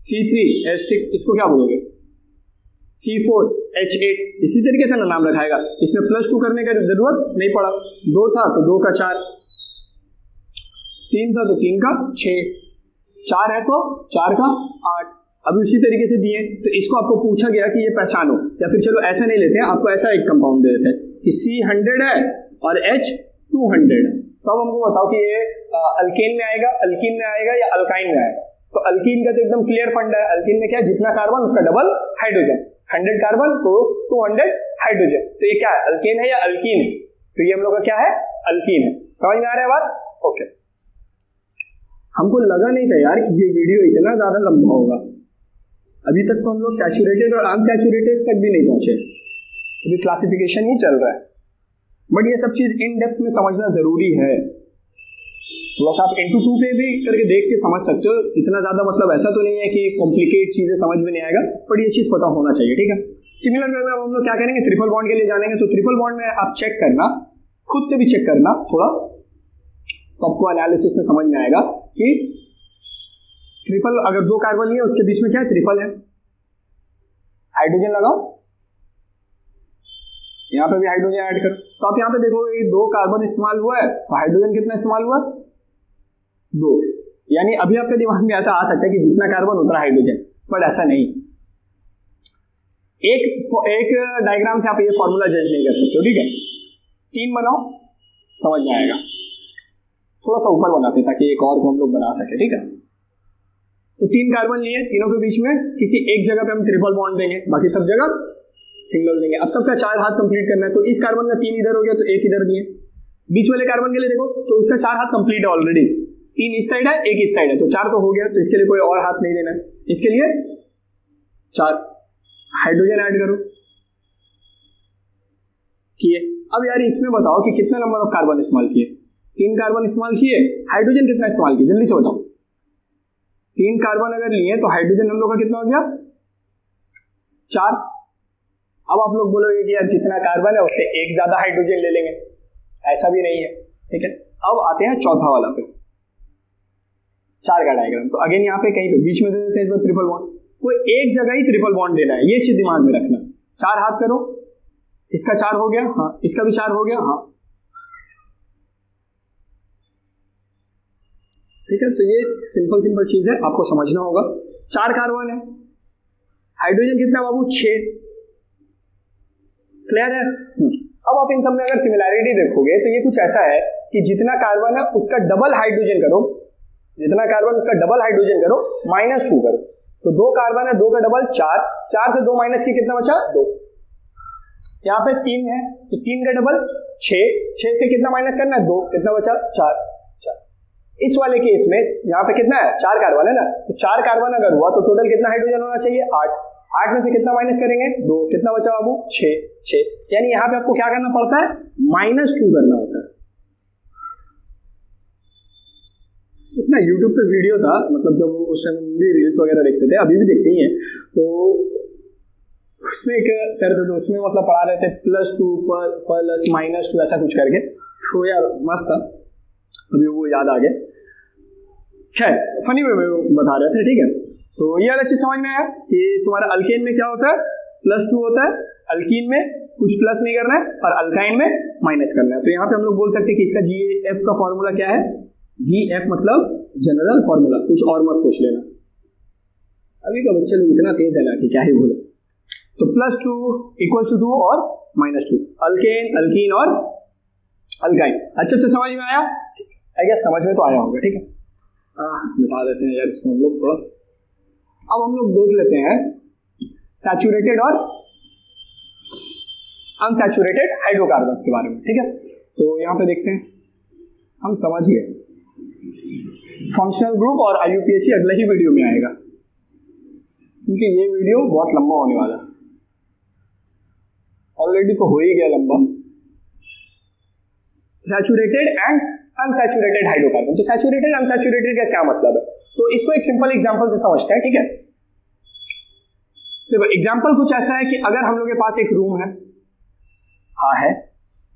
Speaker 1: C3H6, इसको क्या बोलोगे C4H8। इसी तरीके से ना नाम रखाएगा। इसमें +2 करने का जरूरत नहीं पड़ा। 2 था तो 2 का 4, 3 था तो 3 का 6, 4 है तो 4 का 8। अब उसी तरीके से दिए, तो इसको आपको पूछा गया कि ये पहचानो, या फिर चलो ऐसा नहीं लेते हैं, आपको ऐसा एक कंपाउंड दे देते हैं कि C100 है और H200 है। तो अब हमको बताओ कि ये अल्केन में आएगा, अल्कीन में आएगा या अल्काइन में आएगा। तो अल्कीन का तो एकदम क्लियर फंड है। अल्कीन में क्या है, जितना कार्बन उसका डबल हाइड्रोजन, 100 कार्बन तो 200 हाइड्रोजन। तो ये क्या है, अल्केन है या अल्कीन है? तो ये हम लोग का क्या है, अल्कीन है। समझ में आ रहा है बात? ओके। हमको लगा नहीं था यार कि ये वीडियो इतना ज्यादा लंबा होगा। अभी तक तो हम लोग सैचुरेटेड और अनसैचुरेटेड तक भी नहीं पहुंचे, अभी क्लासिफिकेशन ही चल रहा है। बट ये सब चीज इन डेप्थ में समझना जरूरी है। थोड़ा सा आप इंटू 2 पे भी करके देख के समझ सकते हो, इतना ज्यादा मतलब ऐसा तो नहीं है कि कॉम्प्लिकेट चीजें समझ में नहीं आएगा, बट ये चीज पता होना चाहिए, ठीक है। सिमिलर वे में हम लोग क्या करेंगे, ट्रिपल बॉन्ड के लिए जानेंगे। तो ट्रिपल बॉन्ड में आप चेक करना, खुद से भी चेक करना थोड़ा, तो आपको एनालिसिस में समझ में आएगा कि ट्रिपल, अगर 2 कार्बन लिए उसके बीच में क्या है, ट्रिपल है, हाइड्रोजन लगाओ, यहाँ पे भी हाइड्रोजन ऐड करो। तो आप यहाँ पे देखोगे 2 कार्बन इस्तेमाल हुआ है, तो हाइड्रोजन कितना इस्तेमाल हुआ, 2। यानी अभी आपके दिमाग में ऐसा आ सकता है कि जितना कार्बन उतना हाइड्रोजन, बट ऐसा नहीं। एक डायग्राम से आप ये फॉर्मूला जज नहीं कर सकते हो, ठीक है। 3 बनाओ, समझ में आएगा। थोड़ा सा ऊपर बनाते ताकि एक और को हम लोग बना सके, ठीक है। तो 3 कार्बन लिए, तीनों के बीच में किसी एक जगह पे हम ट्रिपल बॉन्ड देंगे, बाकी सब जगह सिंगल देंगे। अब सबका 4 हाथ कंप्लीट करना है, तो इस कार्बन का 3 इधर हो गया तो 1 इधर दिए। बीच वाले कार्बन के लिए देखो तो उसका 4 हाथ कंप्लीट है ऑलरेडी, 3 इस साइड है, 1 इस साइड है, तो 4 तो हो गया। तो इसके लिए कोई और हाथ नहीं देना है, इसके लिए 4 हाइड्रोजन ऐड करो, किए। अब यार इसमें बताओ कि कितना नंबर ऑफ कार्बन इस्तेमाल किए, 3 कार्बन इस्तेमाल किए, हाइड्रोजन कितना इस्तेमाल किए, जल्दी से बताओ। 3 कार्बन अगर लिए तो हाइड्रोजन हम लोग का कितना हो गया, 4। अब आप लोग बोलोगे कि यार जितना कार्बन है उससे 1 ज्यादा हाइड्रोजन ले लेंगे, ऐसा भी नहीं है, ठीक है। अब आते हैं चौथा वाला पे, 4 का डायग्राम। तो अगेन यहाँ पे कहीं पे बीच में दे देते हैं इसमें ट्रिपल बॉन्ड, कोई एक जगह ही ट्रिपल बॉन्ड देना है, ये चीज दिमाग में रखना। 4 हाथ करो, इसका 4 हो गया, हाँ, इसका भी 4 हो गया, हाँ, ठीक है। तो ये सिंपल चीज है, आपको समझना होगा। 4 कार्बन है, हाइड्रोजन कितना बाबू, 6। क्लियर है? अब आप इन सब में अगर सिमिलैरिटी देखोगे तो ये कुछ ऐसा है कि जितना कार्बन है उसका डबल हाइड्रोजन करो, जितना कार्बन उसका डबल हाइड्रोजन करो, -2 करो। तो 2 कार्बन है, 2 का डबल 4, 4 से 2 माइनस की कितना बचा, 2। यहाँ पे 3 है तो 3 का डबल 6, 6 से कितना माइनस करना है, 2, कितना बचा, 4। इस वाले केस में यहाँ पे कितना है, 4 कार्बन है ना, तो 4 कार्बन अगर हुआ तो टोटल कितना हाइड्रोजन होना चाहिए, 8। 8 में से कितना माइनस करेंगे, 2, कितना बचा बाबू, 6। यानी यहाँ पे आपको क्या करना पड़ता है, -2 करना होता है। इतना YouTube पे वीडियो था, मतलब जब उस टाइम भी रील्स वगैरह देखते थे, अभी भी देखते ही हैं, तो उसमें एक सर थे, तो उसमें मतलब पढ़ा रहे थे +2 प्लस -2 ऐसा कुछ करके, तो यार मस्त था, अभी वो याद आ गया। खैर फनी वे में बता रहे थे, ठीक है। तो ये अलग चीज समझ में आया कि तुम्हारा अल्केन में क्या होता है, +2 होता है, अल्कीन में कुछ प्लस नहीं करना है और अल्काइन में माइनस करना है। तो यहाँ पे हम लोग बोल सकते हैं कि इसका GF का फॉर्मूला क्या है, GF मतलब जनरल फॉर्मूला, कुछ और मत सोच लेना, अभी का बच्चे लोग इतना तेज है ना कि क्या ही बोले। तो +2 = 2 और -2, अल्केन, अल्कीन और अल्काइन। अच्छे से समझ में आया? आई गेस समझ में तो आया होगा, ठीक है। मिटा देते हैं यार इसको हम लोग थोड़ा। अब हम लोग देख लेते हैं सैचुरेटेड और अनसैचुरेटेड हाइड्रोकार्बन्स के बारे में, ठीक है। तो यहाँ पे देखते हैं, हम समझिए फंक्शनल ग्रुप और IUPAC अगले ही वीडियो में आएगा, क्योंकि ये वीडियो बहुत लंबा होने वाला है, ऑलरेडी तो हो ही गया लंबा। Saturated and unsaturated hydrocarbon. तो सैचुरेटेड अनसैचुरेटेड का क्या मतलब है, तो इसको एक सिंपल एग्जांपल से समझते हैं, ठीक है। देखो एग्जांपल कुछ ऐसा है कि अगर हम लोग के पास एक रूम है, हाँ है,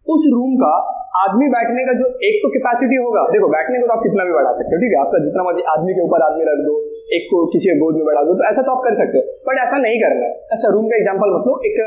Speaker 1: उस रूम का आदमी बैठने का जो एक तो कैपेसिटी होगा, देखो बैठने को तो आप कितना भी बढ़ा सकते हो, ठीक है, आपका जितना मर्जी आदमी के ऊपर आदमी रख दो, एक को किसी के गोद में बैठा दो, तो ऐसा तो आप कर सकते हो, बट ऐसा नहीं करना है। अच्छा रूम का एग्जांपल मतलब एक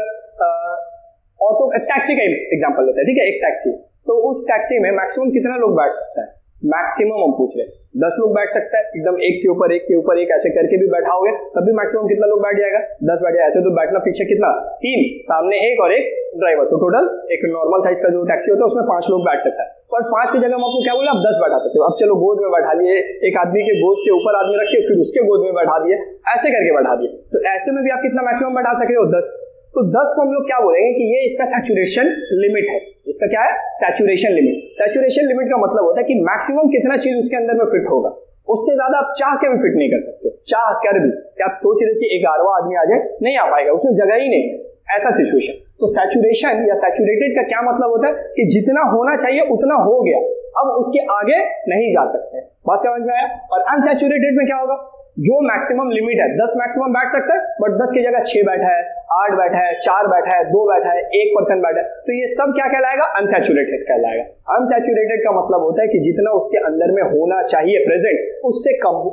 Speaker 1: ऑटो टैक्सी का एग्जांपल लेते हैं, ठीक है। एक टैक्सी, तो उस टैक्सी में मैक्सिमम कितना लोग बैठ सकता है, मैक्सिमम हम पूछ रहे हैं 10 लोग बैठ सकता है, एकदम एक के ऊपर एक ऐसे करके भी बैठाओगे तब भी मैक्सिमम कितना लोग बैठ जाएगा, 10 बैठ जाएगा। ऐसे तो बैठना पीछे कितना, 3, सामने एक और एक ड्राइवर, तो टोटल एक नॉर्मल साइज का जो टैक्सी होता है उसमें 5 लोग बैठ सकता है। पर 5 की जगह हम आपको क्या बोला, आप 10 बैठा सकते हो। अब चलो गोद में बैठा लिए, एक आदमी के गोद के ऊपर आदमी रख के फिर उसके गोद में बैठा दिए, ऐसे करके बैठा दिए, तो ऐसे में भी आप कितना मैक्सिमम बैठा सकते हो, 10। तो 10 को हम लोग क्या बोलेंगे कि ये इसका सैचुरेशन लिमिट है। इसका क्या है, सैचुरेशन लिमिट। सैचुरेशन लिमिट का मतलब होता है कि मैक्सिमम कितना चीज उसके अंदर में फिट होगा, उससे ज्यादा आप चाह के भी फिट नहीं कर सकते, चाह कर भी कि आप सोच रहे कि 11वां आदमी आ जाए, नहीं आ पाएगा, उसमें जगह ही नहीं है, ऐसा सिचुएशन। तो सैचुरेशन या सैचुरेटेड का क्या मतलब होता है कि जितना होना चाहिए उतना हो गया, अब उसके आगे नहीं जा सकते। बात समझ में आया? और अनसैचुरेटेड में क्या होगा, जो मैक्सिमम लिमिट है, 10 मैक्सिमम बैठ सकता है, बट 10 की जगह 6 बैठा है, 8 बैठा है, 4 बैठा है, 2 बैठा है, 1% बैठा है, तो ये सब क्या कहलाएगा, अनसैचुरेटेड कहलाएगा। अनसैचुरेटेड का मतलब होता है कि जितना उसके अंदर में होना चाहिए प्रेजेंट उससे कम हो।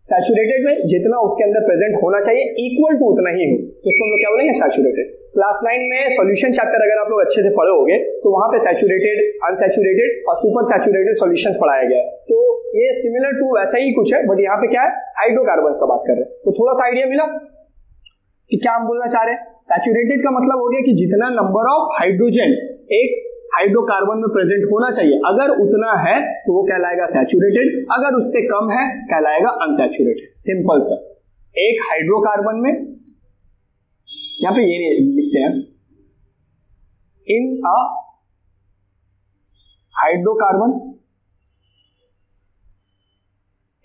Speaker 1: सैचुरेटेड में जितना उसके अंदर प्रेजेंट होना चाहिए इक्वल टू उतना ही हो, तो उसको हम लोग क्या बोलेंगे, सैचुरेटेड। क्लास 9 में सॉल्यूशन चैप्टर अगर आप लोग अच्छे से पढ़े होगे तो वहां पे सैचुरेटेड, अनसैचुरेटेड और सुपर सैचुरेटेड सॉल्यूशंस पढ़ाया गया है। तो ये सिमिलर टू वैसा ही कुछ है, बट यहाँ पे क्या है, हाइड्रोकार्बन्स का बात कर रहे हैं। तो थोड़ा सा आइडिया मिला कि क्या हम बोलना चाह रहे हैं। सैचुरेटेड का मतलब हो गया कि जितना नंबर ऑफ हाइड्रोजन्स एक हाइड्रोकार्बन में प्रेजेंट होना चाहिए, अगर उतना है तो वो कहलाएगा सैचुरेटेड, अगर उससे कम है कहलाएगा अनसैचुरेटेड। सिंपल सा, एक हाइड्रोकार्बन में, यहां पे ये लिखते हैं, इन अ hydrocarbon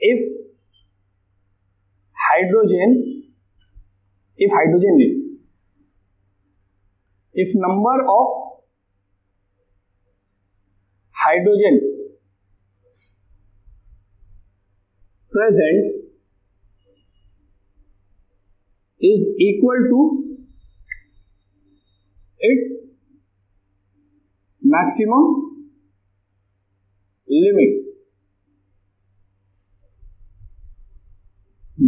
Speaker 1: if hydrogen if number of hydrogen present is equal to its maximum limit,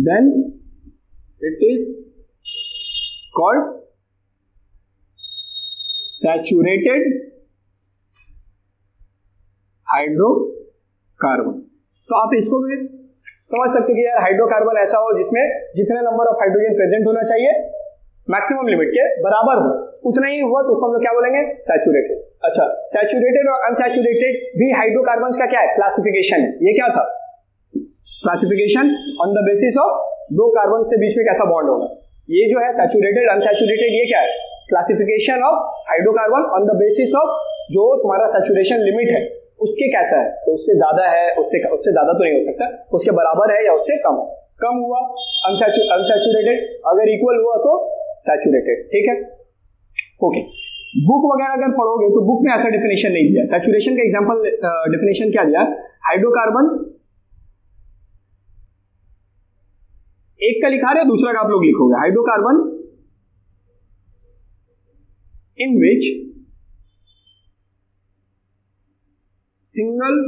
Speaker 1: then it is called saturated hydrocarbon. तो आप इसको भी समझ सकते हो कि यार हाइड्रोकार्बन ऐसा हो जिसमें जितने नंबर ऑफ हाइड्रोजन प्रेजेंट होना चाहिए मैक्सिमम लिमिट के बराबर हो, उतना ही हुआ तो उसको हम लोग क्या बोलेंगे, सैचुरेटेड। अच्छा, सैचुरेटेड और अनसैचुरेटेड भी हाइड्रोकार्बन्स का क्या है, क्लासिफिकेशन है। ये क्या था, classification on the basis of दो कार्बन से बीच में कैसा बॉन्ड होगा। ये जो है सैचुरेटेड अनसैचुरेटेड, ये क्या है, classification of hydrocarbon on the basis of जो तुम्हारा सैचुरेशन लिमिट है उसके कैसा है, तो उससे ज्यादा है, उससे ज्यादा तो नहीं हो सकता, उसके बराबर है या उससे कम है। कम हुआ अनसैचुरेटेड, अगर इक्वल हुआ तो सैचुरेटेड। ठीक है, ओके। बुक वगैरह अगर पढ़ोगे तो बुक में ऐसा डेफिनेशन नहीं दिया। सैचुरेशन का एग्जांपल डेफिनेशन क्या दिया, हाइड्रोकार्बन एक का लिखा रहे, दूसरा का आप लोग लिखोगे, hydrocarbon in which single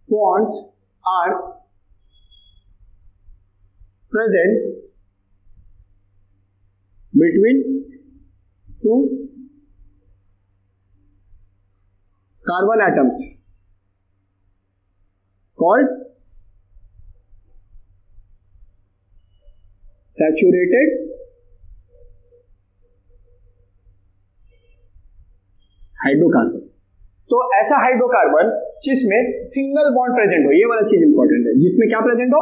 Speaker 1: bonds are present between two carbon atoms called saturated hydrocarbon. तो ऐसा हाइड्रोकार्बन जिसमें सिंगल बॉन्ड प्रेजेंट हो, ये वाला चीज इंपॉर्टेंट है, जिसमें क्या प्रेजेंट हो,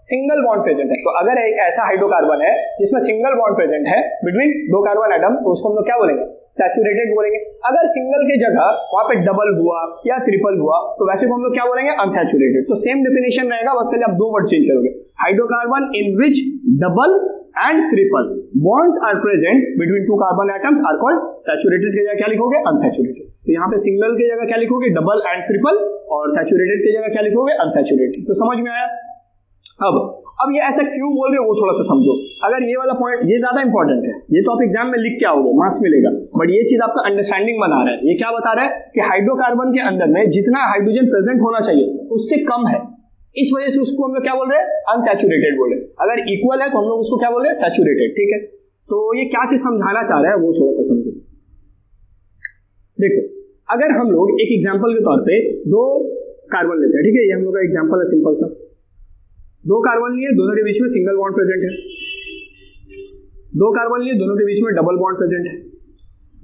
Speaker 1: सिंगल बॉन्ड प्रेजेंट है। तो अगर एक ऐसा हाइड्रोकार्बन है जिसमें सिंगल बॉन्ड प्रेजेंट है बिटवीन दो कार्बन एटम, तो उसको हम लोग क्या बोलेंगे, सैचुरेटेड बोलेंगे। अगर सिंगल की जगह वहां पे डबल हुआ या ट्रिपल हुआ तो वैसे को हम लोग क्या बोलेंगे, अनसैचुरेटेड। तो सेम डेफिनेशन रहेगा, बस खाली आप दो वर्ड चेंज करोगे। Hydrocarbon in which double and triple bonds are present between two carbon atoms are called saturated की जगह क्या लिखोगे, अनसैचुरेटेड। तो यहाँ पे सिंगल की जगह क्या लिखोगे, डबल एंड ट्रिपल, और सैचुरेटेड की जगह क्या लिखोगे, अनसैचुरेटेड। तो समझ में आया। अब ये ऐसा क्यों बोल रहे हो वो थोड़ा सा समझो। अगर ये वाला पॉइंट ये ज्यादा इंपॉर्टेंट है, ये तो आप एग्जाम में लिख के आओगे, मार्क्स मिलेगा, बट ये चीज आपका अंडरस्टैंडिंग बना रहा है। ये क्या बता रहा है कि हाइड्रोकार्बन के अंदर में जितना हाइड्रोजन प्रेजेंट होना चाहिए उससे कम है, इस वजह से उसको हम लोग क्या बोल रहे हैं, अनसैचुरेटेड बोल रहे हैं। अगर इक्वल है तो हम लोग उसको क्या बोल रहे हैं, सैचुरेटेड। ठीक है, तो ये क्या चीज समझाना चाह रहा है वो थोड़ा सा समझो। देखो, अगर हम लोग एक एग्जांपल के तौर पे दो कार्बन लेते हैं, ठीक है, ये हम लोग का एग्जांपल है सिंपल सा। दो कार्बन लिए, दोनों के बीच में सिंगल बॉन्ड प्रेजेंट है। दो कार्बन लिए, दोनों के बीच में डबल बॉन्ड प्रेजेंट है।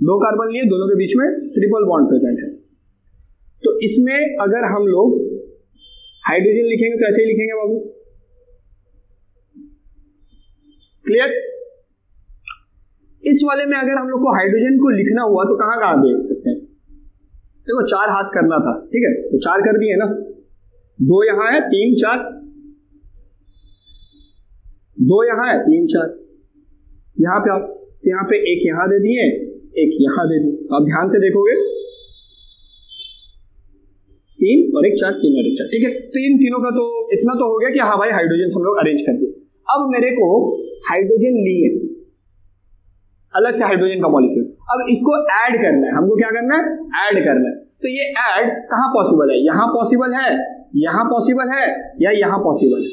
Speaker 1: दो कार्बन लिए, दोनों के बीच में ट्रिपल बॉन्ड प्रेजेंट है। तो इसमें अगर हम लोग हाइड्रोजन लिखेंगे तो ऐसे ही लिखेंगे बाबू, क्लियर। इस वाले में अगर हम लोग को हाइड्रोजन को लिखना हुआ तो कहां कहां देख सकते हैं, देखो 4 हाथ करना था, ठीक है, तो 4 कर दिए ना, 2 यहां है, 3 4, 2 यहां है, 3 4, यहां पे आप, तो यहां पे एक यहां दे दिए, एक यहां दे दिए। आप ध्यान से देखोगे 3 और 1 4, 3 और 1 4, ठीक है। तो इन तीनों का तो इतना तो हो गया कि हाँ भाई हाइड्रोजन हम लोग अरेंज कर दिए। अब मेरे को हाइड्रोजन लिए, अलग से हाइड्रोजन का मॉलिक्यूल, अब इसको ऐड करना है, हमको क्या करना है, ऐड करना है। तो ये ऐड कहां पॉसिबल है, यहां पॉसिबल है, यहां पॉसिबल है, या यहां पॉसिबल है।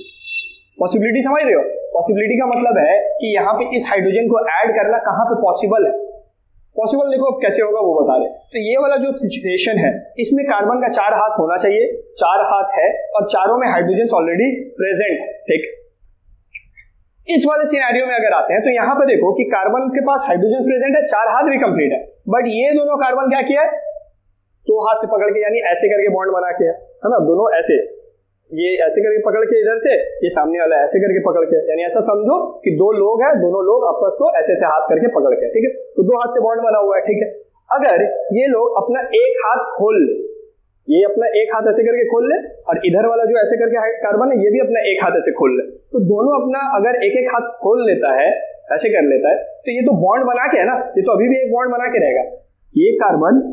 Speaker 1: पॉसिबिलिटी समझ रहे हो, पॉसिबिलिटी का मतलब है कि यहां पे इस हाइड्रोजन को ऐड करना कहां पे पॉसिबल है। पॉसिबल देखो अब कैसे होगा वो बता रहे। तो ये वाला जो सिचुएशन है इसमें कार्बन का 4 हाथ होना चाहिए, 4 हाथ है और चारों में हाइड्रोजन ऑलरेडी प्रेजेंट है, ठीक। इस वाले सिनेरियो में अगर आते हैं तो यहां पर देखो कि कार्बन के पास हाइड्रोजन प्रेजेंट है, 4 हाथ भी कंप्लीट है, बट ये दोनों कार्बन क्या किया है, 2 हाथ से पकड़ के, यानी ऐसे करके बॉन्ड बना के, है ना, दोनों ऐसे, ये ऐसे करके पकड़ के इधर से, ये सामने वाला ऐसे करके पकड़ के, यानी ऐसा समझो कि 2 लोग हैं, दोनों लोग आपस को ऐसे ऐसे हाथ करके पकड़ के, ठीक है, तो 2 हाथ से बॉन्ड बना हुआ है, ठीक है। अगर ये लोग अपना एक हाथ खोल ले, ये अपना एक हाथ ऐसे करके खोल ले, और इधर वाला जो ऐसे करके कार्बन है ये भी अपना एक हाथ ऐसे खोल ले, तो दोनों अपना अगर एक एक हाथ खोल लेता है, ऐसे कर लेता है, तो ये तो बॉन्ड बना के है ना, ये तो अभी भी एक बॉन्ड बना के रहेगा। ये कार्बन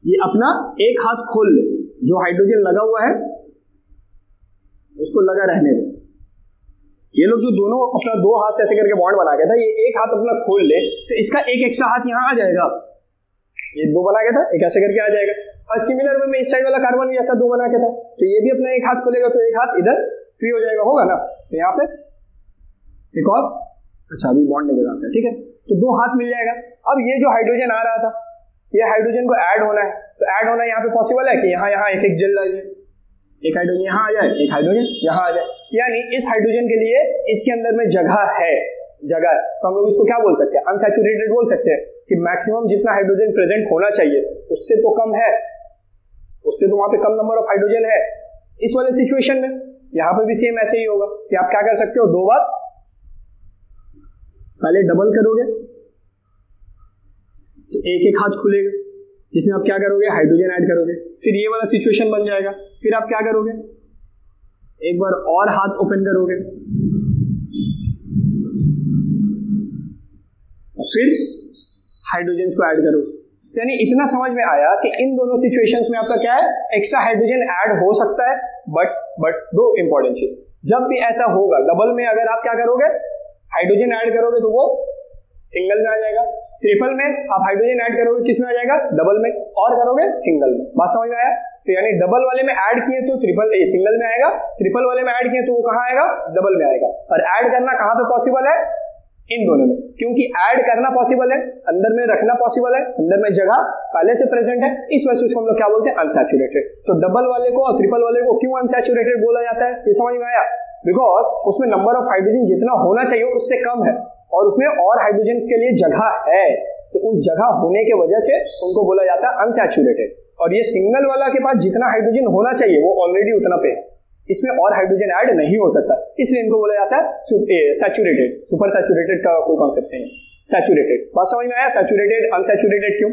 Speaker 1: ये अपना एक हाथ खोल ले, जो हाइड्रोजन लगा हुआ है उसको लगा रहने दे। ये लोग जो दोनों अपना 2 हाथ से ऐसे करके बॉन्ड बना के था, ये एक हाथ अपना खोल ले तो इसका एक एक्स्ट्रा हाथ यहाँ आ जाएगा, ये 2 बना के था, एक ऐसे करके आ जाएगा। और सिमिलर वे में इस साइड वाला कार्बन भी ऐसा 2 बना के था, तो ये भी अपना एक हाथ खोलेगा तो एक हाथ इधर फ्री हो जाएगा, होगा ना। तो यहाँ पे एक और, अच्छा अभी बॉन्ड नहीं बनाता है, ठीक है, तो 2 हाथ मिल जाएगा। अब ये जो हाइड्रोजन आ रहा था, ये हाइड्रोजन को ऐड होना है, तो ऐड होना यहाँ पे पॉसिबल है कि यहाँ यहाँ एक एक जल जाए, एक हाइड्रोजन यहाँ आ जाए, एक हाइड्रोजन यहाँ आ जाए, यानी इस हाइड्रोजन के लिए इसके अंदर में जगह है, जगह है, तो हम लोग इसको क्या बोल सकते हैं, अनसैचुरेटेड बोल सकते हैं, कि मैक्सिमम जितना हाइड्रोजन प्रेजेंट होना चाहिए उससे तो कम है, उससे तो वहां पे कम नंबर ऑफ हाइड्रोजन है। इस वाले सिचुएशन में यहाँ पे भी सेम ऐसे ही होगा कि आप क्या कर सकते हो, 2 बार पहले डबल करोगे तो एक एक हाथ खुलेगा, जिसमें आप क्या करोगे, हाइड्रोजन ऐड करोगे, फिर ये वाला सिचुएशन बन जाएगा, फिर आप क्या करोगे, एक बार और हाथ ओपन करोगे और फिर हाइड्रोजन को ऐड करोगे। यानी इतना समझ में आया कि इन दोनों सिचुएशंस में आपका क्या है, एक्स्ट्रा हाइड्रोजन ऐड हो सकता है, बट 2 इंपॉर्टेंट चीज, जब भी ऐसा होगा डबल में अगर आप क्या करोगे, हाइड्रोजन ऐड करोगे तो वो सिंगल में आ जाएगा, ट्रिपल में आप हाइड्रोजन ऐड करोगे किसमें आ जाएगा, डबल में, और करोगे सिंगल में। बात समझ में आया? तो यानी डबल वाले में ऐड किए तो सिंगल में आएगा, ट्रिपल वाले में ऐड किए तो वो कहाँ आएगा, डबल में आएगा। और ऐड करना कहाँ पे पॉसिबल है, इन दोनों में, क्योंकि ऐड करना पॉसिबल है, अंदर में रखना पॉसिबल है, अंदर में जगह पहले से प्रेजेंट है, इस वजह से उसको हम लोग क्या बोलते हैं, अनसैचुरेटेड। तो डबल वाले को और ट्रिपल वाले को क्यों अनसैचुरेटेड बोला जाता है, ये समझ में आया? बिकॉज उसमें नंबर ऑफ हाइड्रोजन जितना होना चाहिए उससे कम है, और उसमें और हाइड्रोजन के लिए जगह है, तो उस जगह होने के वजह से उनको बोला जाता है अनसैचुरेटेड। और ये सिंगल वाला के पास जितना हाइड्रोजन होना चाहिए वो ऑलरेडी उतना पे है, इसमें और हाइड्रोजन ऐड नहीं हो सकता, इसलिए इनको बोला जाता है सैचुरेटेड। सुपर सैचुरेटेड का कोई कॉन्सेप्ट नहीं है, सैचुरेटेड। बात समझ में आया? सैचुरेटेड अनसैचुरेटेड क्यों?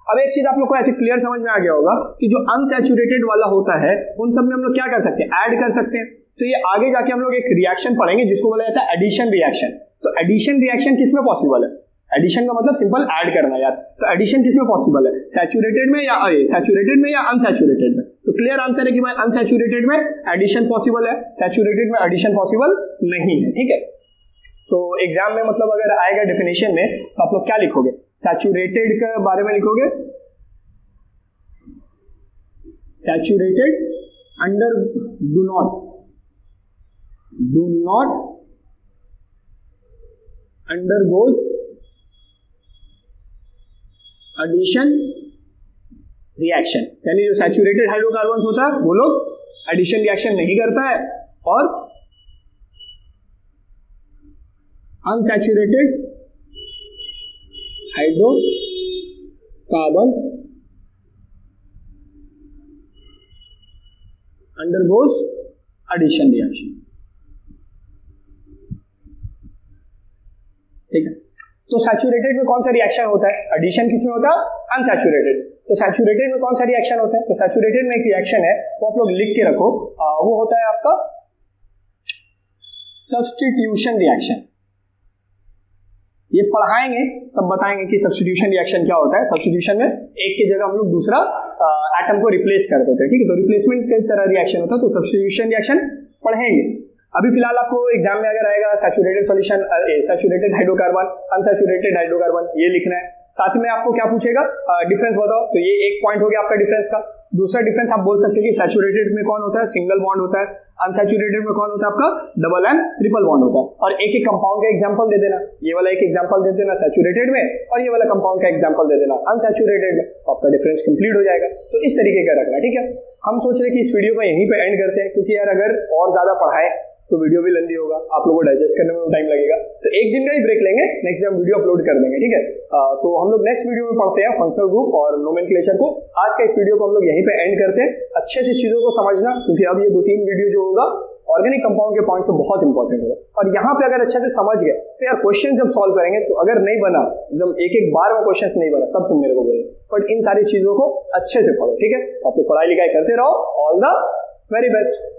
Speaker 1: अब एक चीज आप लोग को ऐसे क्लियर समझ में आ गया होगा कि जो अनसैचुरेटेड वाला होता है उन सब में हम लोग क्या कर सकते हैं, ऐड कर सकते हैं। तो ये आगे जाके हम लोग एक रिएक्शन पढ़ेंगे जिसको बोला जाता है एडिशन रिएक्शन। तो एडिशन रिएक्शन किसमें पॉसिबल है? एडिशन का मतलब सिंपल ऐड करना यार। तो एडिशन किसमें पॉसिबल है, सैचुरेटेड में या अनसैचुरेटेड में? तो क्लियर आंसर है कि भाई अनसैचुरेटेड में एडिशन पॉसिबल है, सैचुरेटेड में एडिशन पॉसिबल नहीं है। ठीक है, तो एग्जाम में मतलब अगर आएगा डेफिनेशन में तो आप लोग क्या लिखोगे, सैचुरेटेड के बारे में लिखोगे, saturated under do not undergoes addition reaction. यानी जो सैचुरेटेड हाइड्रोकार्बन होता है वो लोग एडिशन रिएक्शन नहीं करता है, और unsaturated hydrocarbons undergoes addition reaction. ठीक है, तो सैचुरेटेड में कौन सा रिएक्शन होता है, एडिशन किसमें होता है, अनसैचुरेटेड। तो सैचुरेटेड में कौन सा रिएक्शन होता है, तो सैचुरेटेड में एक रिएक्शन है वो आप लोग लिख के रखो, वो होता है आपका सब्स्टिट्यूशन रिएक्शन। ये पढ़ाएंगे तब बताएंगे कि सब्स्टिट्यूशन रिएक्शन क्या होता है। सब्स्टिट्यूशन में एक की जगह हम लोग दूसरा एटम को रिप्लेस कर देते हैं, ठीक है, तो रिप्लेसमेंट की तरह रिएक्शन होता है, तो सब्स्टिट्यूशन रिएक्शन पढ़ेंगे। अभी फिलहाल आपको एग्जाम में अगर आएगा saturated solution, saturated hydrocarbon, unsaturated hydrocarbon, ये लिखना है। साथ में आपको क्या पूछेगा, डिफरेंस बताओ, तो ये एक पॉइंट हो गया आपका डिफरेंस का। दूसरा डिफरेंस आप बोल सकते हैं कि सैचुरेटेड में कौन होता है, सिंगल बॉन्ड होता है, अनसैचुरेटेड में कौन होता है आपका डबल एंड ट्रिपल बॉन्ड होता है। और एक एक कंपाउंड का एग्जांपल दे देना, ये वाला एक एग्जांपल दे देना सैचुरेटेड में, और ये वाला कंपाउंड का एग्जांपल दे देना अनसैचुरेटेड में, तो आपका डिफरेंस कंप्लीट हो जाएगा। तो इस तरीके का रखना, ठीक है। हम सोच रहे हैं कि इस वीडियो को यहीं पे एंड करते हैं, क्योंकि यार अगर और ज्यादा पढ़ाए तो वीडियो भी लंबी होगा, आप लोगों को डाइजेस्ट करने में टाइम लगेगा, तो एक दिन का ही ब्रेक लेंगे, नेक्स्ट डे हम वीडियो अपलोड कर देंगे, ठीक है। तो हम लोग नेक्स्ट वीडियो में पढ़ते हैं फंक्शनल ग्रुप और नोमेनक्लेचर को। आज का इस वीडियो को हम लोग यहीं पे एंड करते हैं। अच्छे से चीजों को समझना, क्योंकि अब ये 2-3 वीडियो जो होगा ऑर्गेनिक कंपाउंड के पॉइंट से बहुत इंपॉर्टेंट होगा। और यहाँ पे अगर अच्छे से समझ गए तो यार क्वेश्चन जब सॉल्व करेंगे, तो अगर नहीं बना एकदम एक बार में क्वेश्चन नहीं बना तब तुम मेरे को बोलो, बट इन सारी चीजों को अच्छे से पढ़ो, ठीक है। आप लोग पढ़ाई लिखाई करते रहो। All the very best.